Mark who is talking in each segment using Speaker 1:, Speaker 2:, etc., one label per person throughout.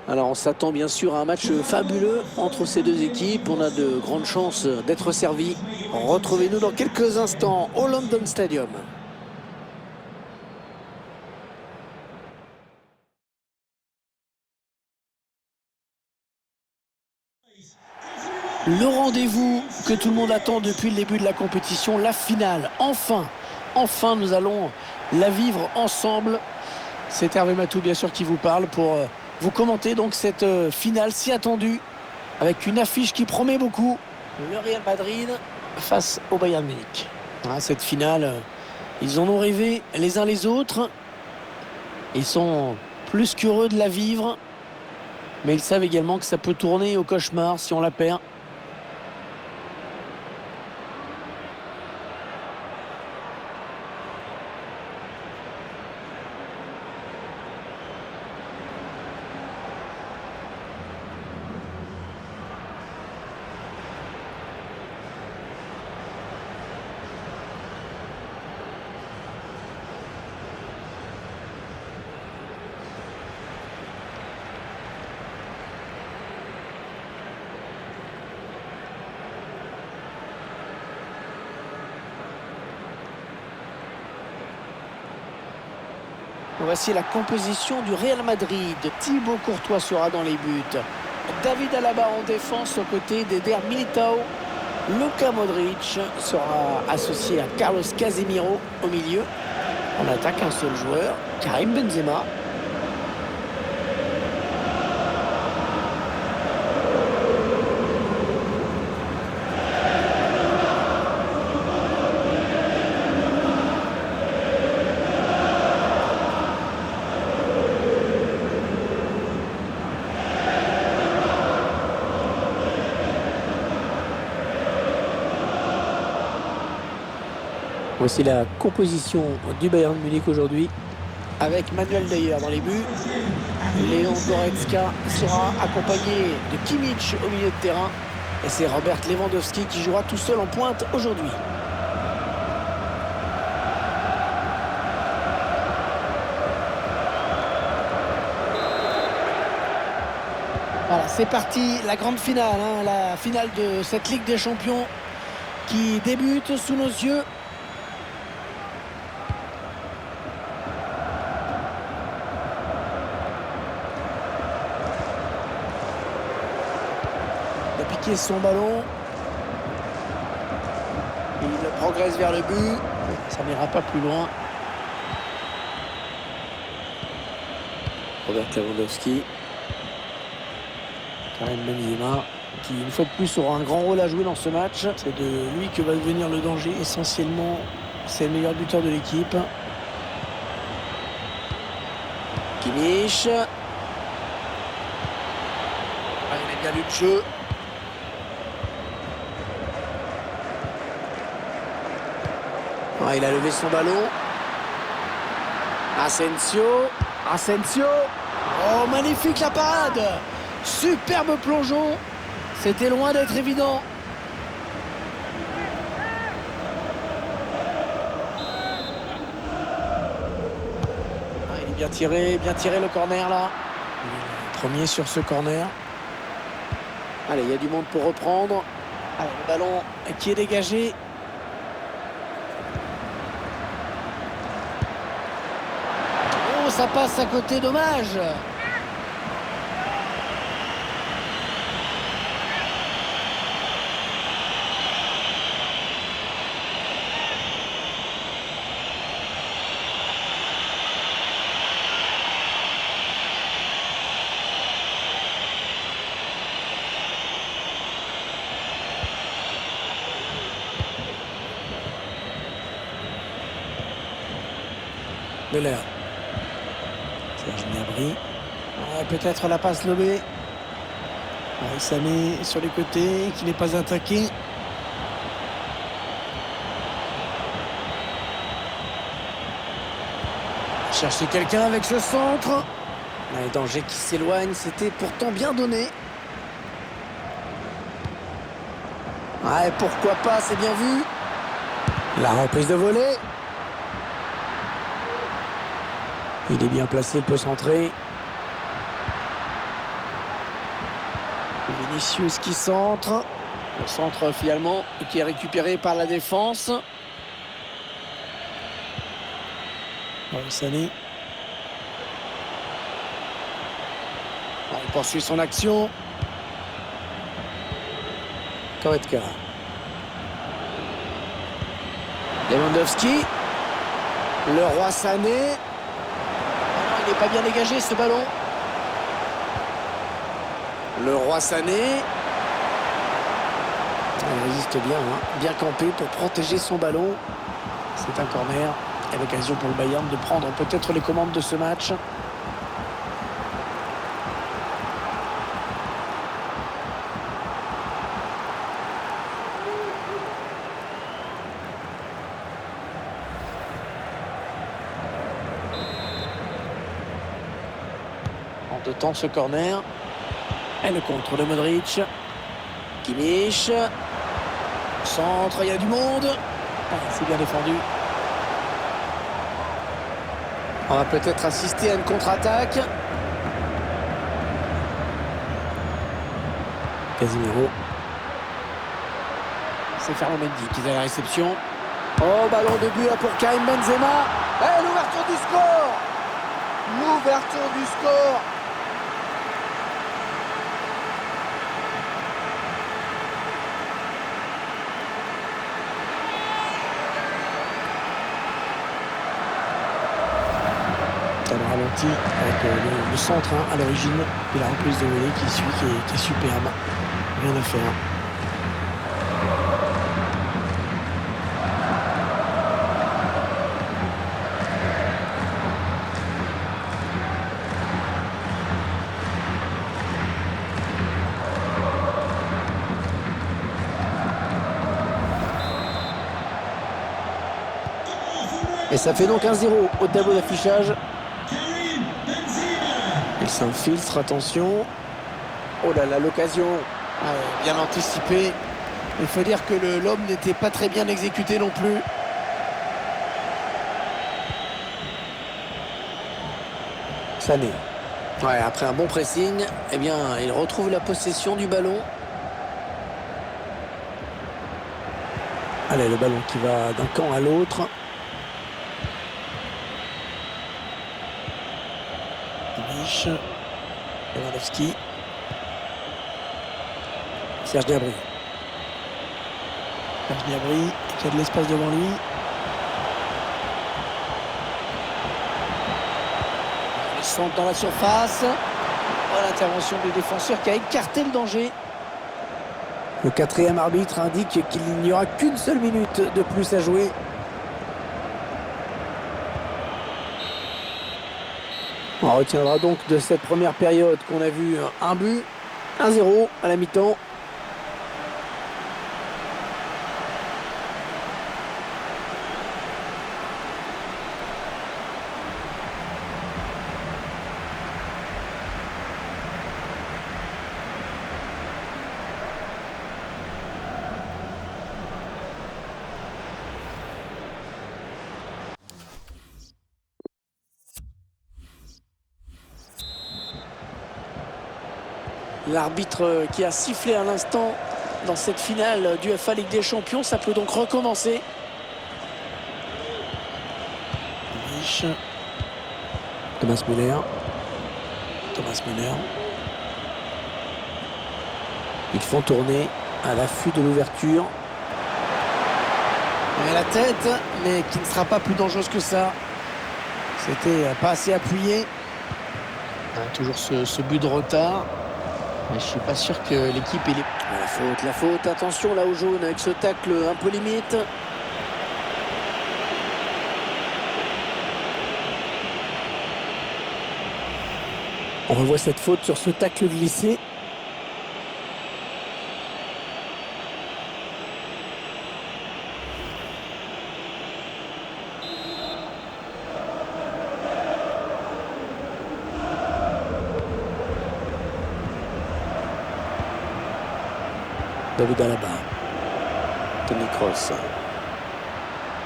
Speaker 1: Alors on s'attend bien sûr à un match fabuleux entre ces deux équipes. On a de grandes chances d'être servis. Retrouvez-nous dans quelques instants au London Stadium. Le rendez-vous que tout le monde attend depuis le début de la compétition, la finale. Enfin nous allons la vivre ensemble. C'est Hervé Matou bien sûr qui vous parle pour vous commenter donc cette finale si attendue avec une affiche qui promet beaucoup. Le Real Madrid face au Bayern Munich. Cette finale, ils en ont rêvé les uns les autres. Ils sont plus qu'heureux de la vivre. Mais ils savent également que ça peut tourner au cauchemar si on la perd. Voici la composition du Real Madrid. Thibaut Courtois sera dans les buts. David Alaba en défense aux côtés d'Eder Militao. Luka Modric sera associé à Carlos Casemiro au milieu. On attaque un seul joueur, Karim Benzema. Voici la composition du Bayern Munich aujourd'hui, avec Manuel Neuer dans les buts. Léon Goretzka sera accompagné de Kimmich au milieu de terrain. Et c'est Robert Lewandowski qui jouera tout seul en pointe aujourd'hui. Voilà, c'est parti, la grande finale, la finale de cette Ligue des Champions qui débute sous nos yeux. Piquer son ballon. Il progresse vers le but. Ça n'ira pas plus loin. Robert Lewandowski. Karim Benzema, qui une fois de plus aura un grand rôle à jouer dans ce match. C'est de lui que va devenir le danger essentiellement. C'est le meilleur buteur de l'équipe. Kimmich. Il a bien lu le jeu. Il a levé son ballon. Asensio. Oh, magnifique la parade. Superbe plongeon. C'était loin d'être évident. Il est bien tiré le corner là. Premier sur ce corner. Allez, il y a du monde pour reprendre. Allez, le ballon qui est dégagé. Ça passe à côté, dommage. Müller. Serge Gnabry. Peut-être la passe lobée. Sané sur les côtés, qui n'est pas attaqué. Chercher quelqu'un avec ce centre. Les dangers qui s'éloignent, c'était pourtant bien donné. Pourquoi pas, c'est bien vu. La reprise de volée. Il est bien placé, il peut centrer. Vinicius qui centre. Le centre finalement qui est récupéré par la défense. Sané. Il poursuit son action. Goretzka. Lewandowski. Le roi Sané. Oh non, il n'est pas bien dégagé ce ballon. Le roi Sané. Il résiste bien, bien campé pour protéger son ballon. C'est un corner. Et l'occasion pour le Bayern de prendre peut-être les commandes de ce match. En deux temps ce corner. Et le contre de Modric. Kimmich. Centre, il y a du monde. C'est bien défendu. On va peut-être assister à une contre-attaque. Casemiro. C'est Ferland Mendy qui est à la réception. Oh, ballon de but pour Karim Benzema. Et l'ouverture du score. L'ouverture du score. Ralenti avec le centre à l'origine et la reprise de volée qui suit, qui est superbe. Rien à faire. Et ça fait donc 1-0 au tableau d'affichage. Il s'infiltre, attention. Oh là là, l'occasion bien anticipée. Il faut dire que l'homme n'était pas très bien exécuté non plus. Sané. Ouais, après un bon pressing, eh bien, il retrouve la possession du ballon. Allez, le ballon qui va d'un camp à l'autre. Lewandowski. Serge Gnabry. Serge Gnabry qui a de l'espace devant lui. Le centre dans la surface. Oh, l'intervention du défenseur qui a écarté le danger. Le quatrième arbitre indique qu'il n'y aura qu'une seule minute de plus à jouer. On retiendra donc de cette première période qu'on a vu un but, 1-0 à la mi-temps. L'arbitre qui a sifflé à l'instant dans cette finale du UEFA Ligue des Champions, ça peut donc recommencer. Thomas Müller. Thomas Müller. Ils font tourner à l'affût de l'ouverture. Et la tête, mais qui ne sera pas plus dangereuse que ça. C'était pas assez appuyé. Toujours ce but de retard. Mais je suis pas sûr que l'équipe ait les... La faute, attention là au jaune avec ce tacle un peu limite. On revoit cette faute sur ce tacle glissé. David Alaba. Toni Kroos.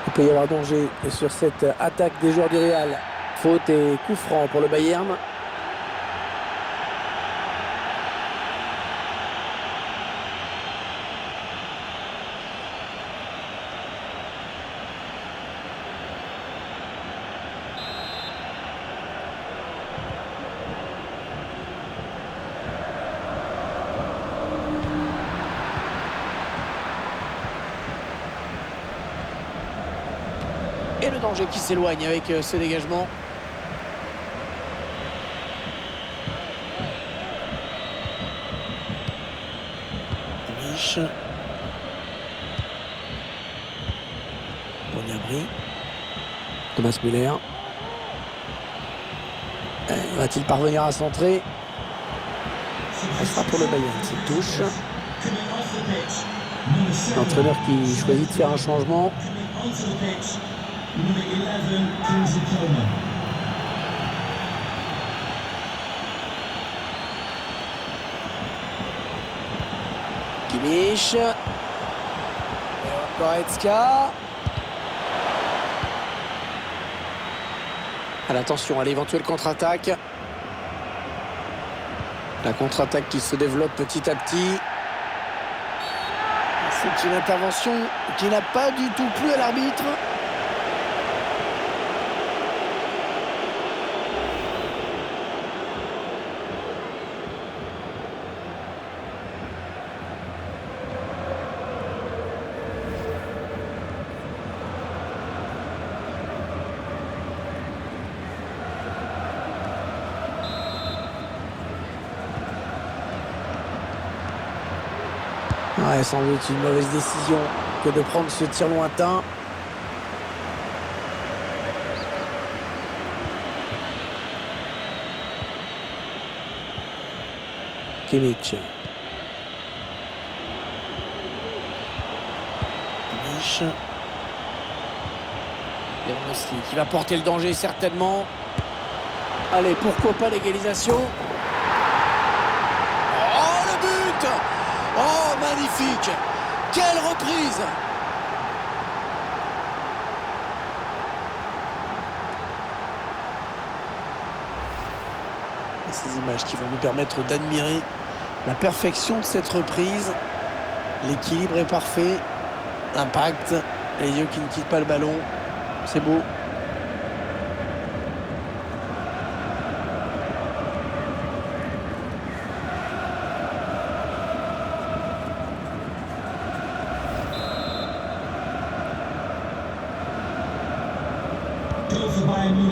Speaker 1: Il peut y avoir danger sur cette attaque des joueurs du Real. Faute et coup franc pour le Bayern. Et le danger qui s'éloigne avec ce dégagement. Mich. Gnabry. Thomas Müller. Va-t-il parvenir à centrer? Ça sera pour le Bayern, cette touche. L'entraîneur qui choisit de faire un changement. Kimmich. Goretzka. Attention à l'éventuelle contre-attaque. La contre-attaque qui se développe petit à petit. C'est une intervention qui n'a pas du tout plu à l'arbitre. Ouais, sans doute une mauvaise décision que de prendre ce tir lointain. Kimmich. Lewandowski qui va porter le danger certainement. Allez, pourquoi pas l'égalisation. Oh, le but! Oh, magnifique! Quelle reprise! Et ces images qui vont nous permettre d'admirer la perfection de cette reprise. L'équilibre est parfait. L'impact. Les yeux qui ne quittent pas le ballon. C'est beau.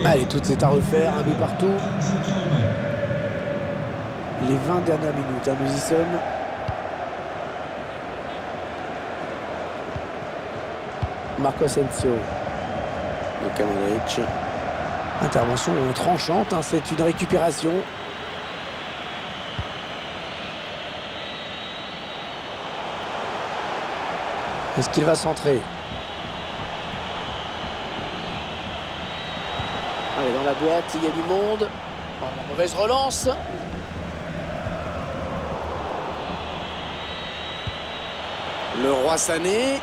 Speaker 1: Allez, tout est à refaire, un but partout. Les 20 dernières minutes, hein, nous y sommes. Marco Asensio. Luka Modric. Intervention tranchante, hein, c'est une récupération. Est-ce qu'il va centrer? Allez, dans la boîte, il y a du monde. Oh, la mauvaise relance. Le Roi Sané.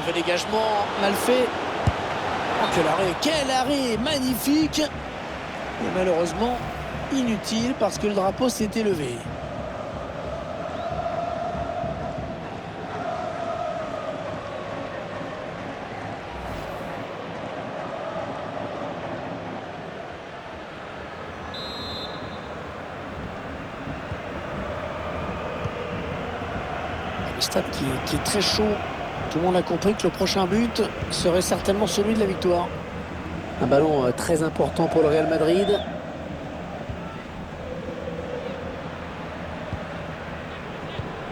Speaker 1: Mauvais dégagement, mal fait. Oh, quel arrêt magnifique. Et malheureusement, inutile parce que le drapeau s'est élevé. Le stade qui est très chaud. Tout le monde a compris que le prochain but serait certainement celui de la victoire. Un ballon très important pour le Real Madrid.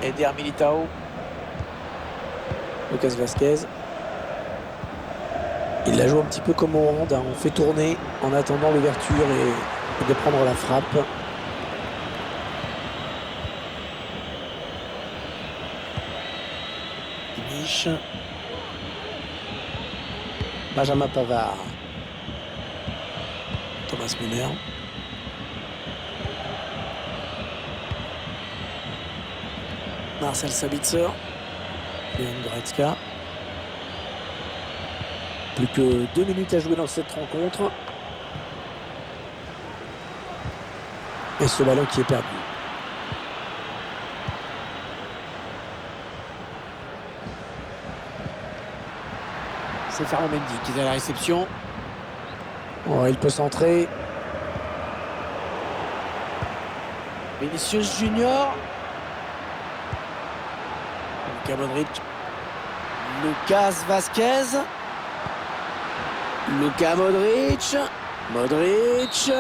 Speaker 1: Eder Militao. Lucas Vazquez. Il la joue un petit peu comme au hand. On fait tourner en attendant l'ouverture et de prendre la frappe. Benjamin Pavard. Thomas Müller. Marcel Sabitzer. Leon Goretzka. Plus que 2 minutes à jouer dans cette rencontre. Et ce ballon qui est perdu. C'est Ferland Mendy qui est à la réception. Oh, il peut centrer. Vinicius Junior. Luka Modric. Lucas Vazquez. Luka Modric. Modric.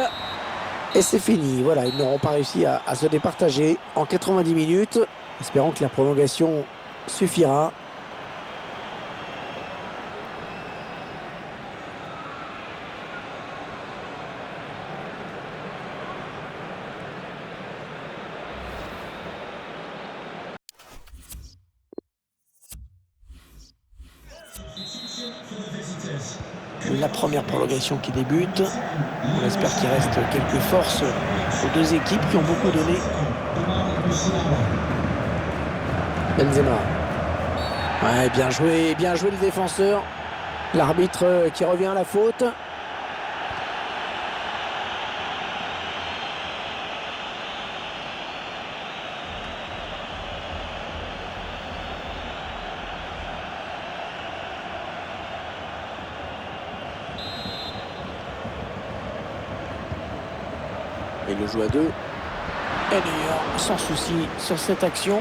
Speaker 1: Et c'est fini. Voilà, ils n'auront pas réussi à se départager en 90 minutes. Espérons que la prolongation suffira. La première prolongation qui débute. On espère qu'il reste quelques forces aux deux équipes qui ont beaucoup donné. Benzema. Ouais, bien joué le défenseur. L'arbitre qui revient à la faute. Et le joue à deux. Et d'ailleurs, sans souci sur cette action.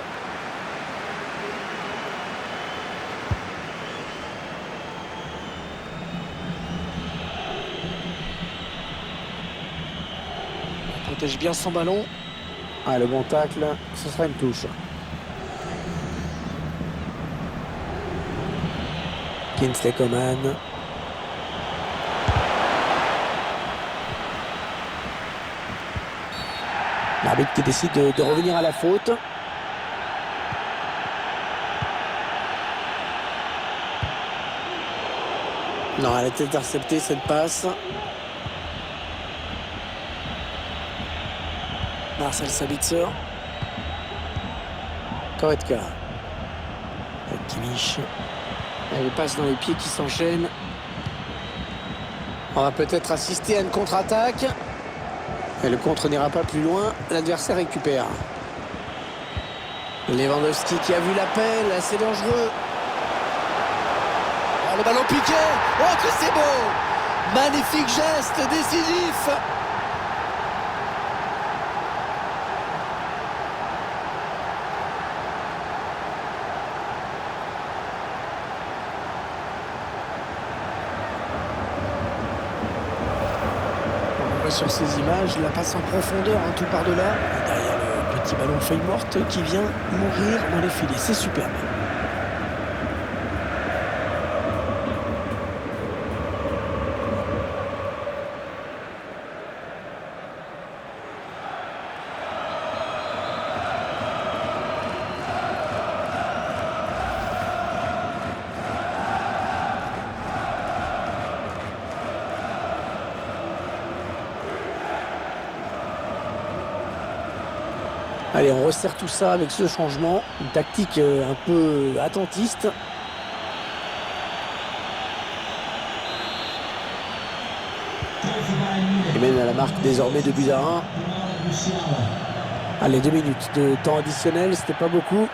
Speaker 1: Il protège bien son ballon. Ah, le bon tacle, ce sera une touche. Kingsley Coman. L'arbitre qui décide de revenir à la faute. Non, elle a été interceptée cette passe. Marcel Sabitzer. Goretzka. Avec Kimmich. Elle passe dans les pieds qui s'enchaînent. On va peut-être assister à une contre-attaque. Et le contre n'ira pas plus loin. L'adversaire récupère. Lewandowski qui a vu l'appel. C'est dangereux. Oh, le ballon piqué. Oh, que c'est beau. Magnifique geste décisif. Sur ces images, la passe en profondeur, tout par-delà. Et derrière le petit ballon feuille morte qui vient mourir dans les filets. C'est superbe. Allez, on resserre tout ça avec ce changement. Une tactique un peu attentiste. Et mène à la marque désormais de but à 1. Allez, 2 minutes de temps additionnel, c'était pas beaucoup.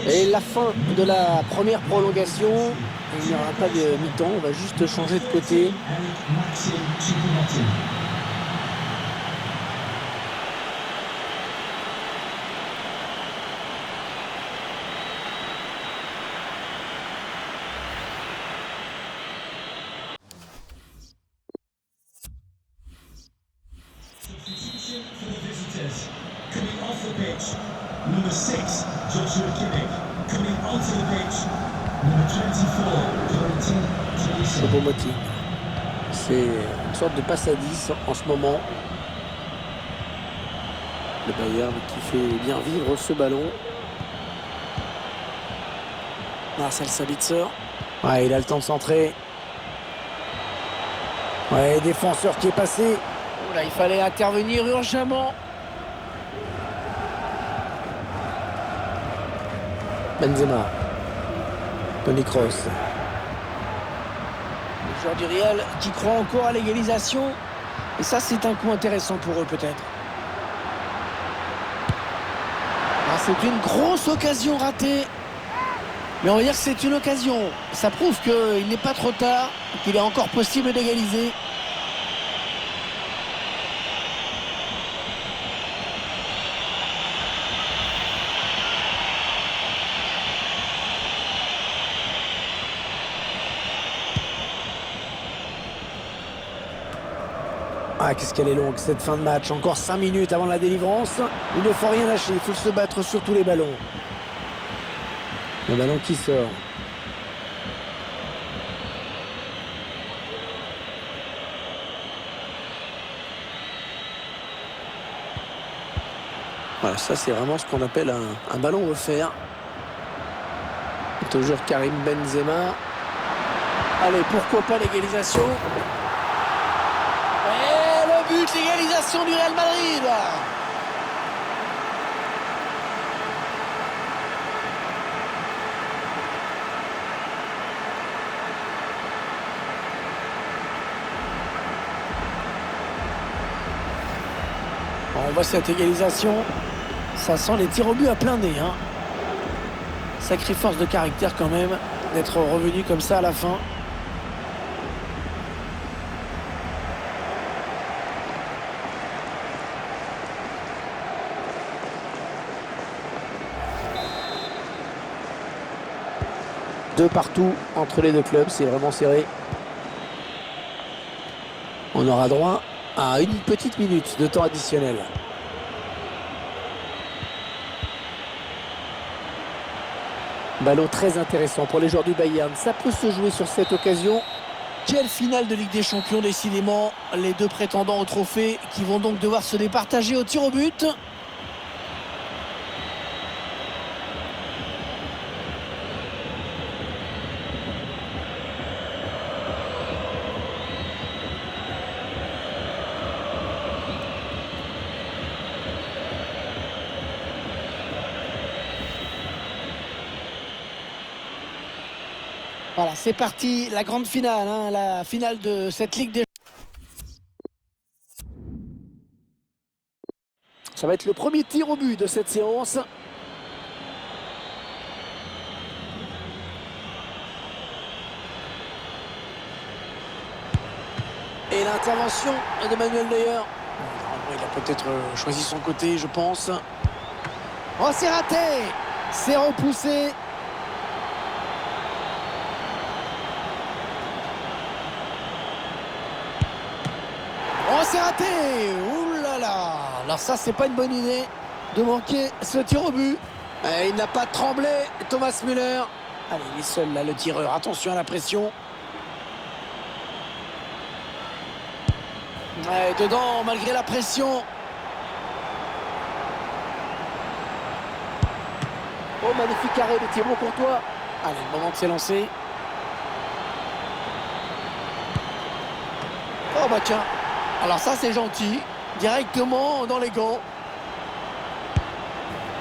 Speaker 1: Et la fin de la première prolongation. Il n'y aura pas de mi-temps, on va juste changer de côté.
Speaker 2: Number 6, Joshua Kimmich. Coming onto the pitch, number 24,
Speaker 1: C'est bon motif. C'est une sorte de passe à 10 en ce moment. Le Bayern qui fait bien vivre ce ballon. Marcel Sabitzer. Ouais, il a le temps de centrer. Ouais, défenseur qui est passé. Oh là, il fallait intervenir urgemment. Benzema. Toni Kroos. Le joueur du Real qui croit encore à l'égalisation. Et ça, c'est un coup intéressant pour eux peut-être. Ah, c'est une grosse occasion ratée. Mais on va dire que c'est une occasion. Ça prouve qu'il n'est pas trop tard, qu'il est encore possible d'égaliser. Ah, qu'est-ce qu'elle est longue cette fin de match. Encore 5 minutes avant la délivrance. Il ne faut rien lâcher, il faut se battre sur tous les ballons. Le ballon qui sort. Voilà, ça c'est vraiment ce qu'on appelle un ballon offert. Toujours Karim Benzema. Allez, pourquoi pas l'égalisation. Et le but, l'égalisation du Real Madrid. On voit cette égalisation. Ça sent les tirs au but à plein nez. Hein. Sacrée force de caractère quand même d'être revenu comme ça à la fin. Deux partout entre les deux clubs, c'est vraiment serré. On aura droit à une petite minute de temps additionnel. Ballon très intéressant pour les joueurs du Bayern. Ça peut se jouer sur cette occasion. Quelle finale de Ligue des Champions décidément. Les deux prétendants au trophée qui vont donc devoir se départager au tir au but. Voilà, c'est parti, la grande finale, hein, la finale de cette Ligue des... Ça va être le premier tir au but de cette séance. Et l'intervention de Manuel Neuer. Il a peut-être choisi son côté, je pense. Oh, c'est raté! C'est repoussé. Oh, c'est raté! Ouh là là! Alors ça, c'est pas une bonne idée de manquer ce tir au but. Et il n'a pas tremblé, Thomas Müller. Allez, il est seul là, le tireur. Attention à la pression. Ouais, dedans, malgré la pression. Oh, magnifique arrêt de Thibaut Courtois. Allez, le moment de s'élancer. Oh bah tiens. Alors ça c'est gentil, directement dans les gants.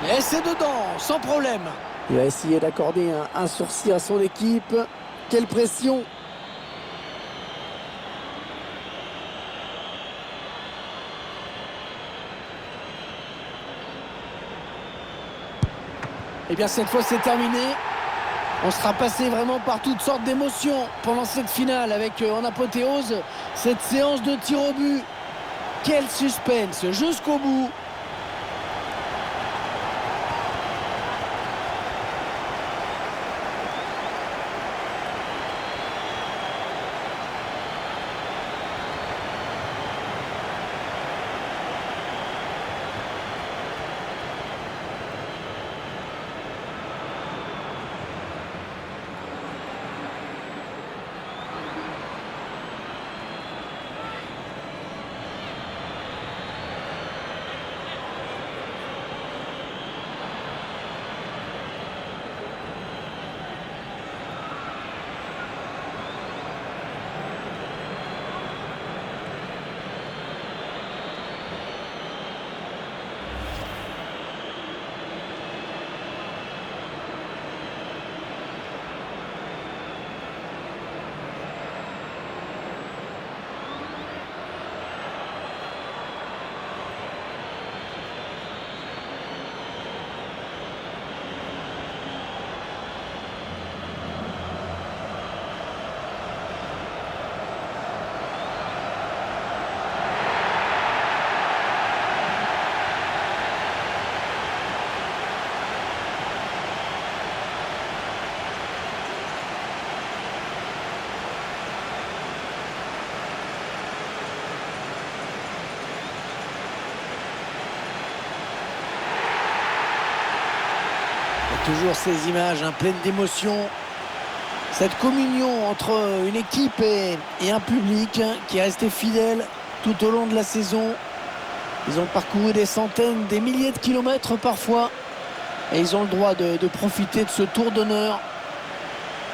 Speaker 1: Et c'est dedans, sans problème. Il va essayer d'accorder un sursis à son équipe. Quelle pression! Et bien cette fois c'est terminé. On sera passé vraiment par toutes sortes d'émotions pendant cette finale avec en apothéose cette séance de tir au but. Quel suspense jusqu'au bout. Toujours ces images pleines d'émotion. Cette communion entre une équipe et un public qui est resté fidèle tout au long de la saison. Ils ont parcouru des centaines, des milliers de kilomètres parfois. Et ils ont le droit de profiter de ce tour d'honneur.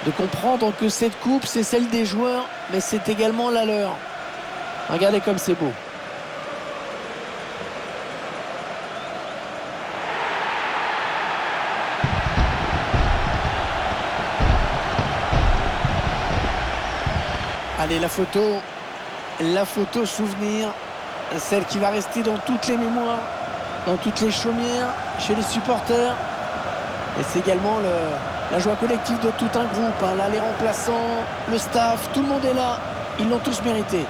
Speaker 1: De comprendre que cette coupe, c'est celle des joueurs, mais c'est également la leur. Regardez comme c'est beau. Allez, la photo souvenir, celle qui va rester dans toutes les mémoires, dans toutes les chaumières, chez les supporters. Et c'est également la joie collective de tout un groupe. Là, les remplaçants, le staff, tout le monde est là. Ils l'ont tous mérité.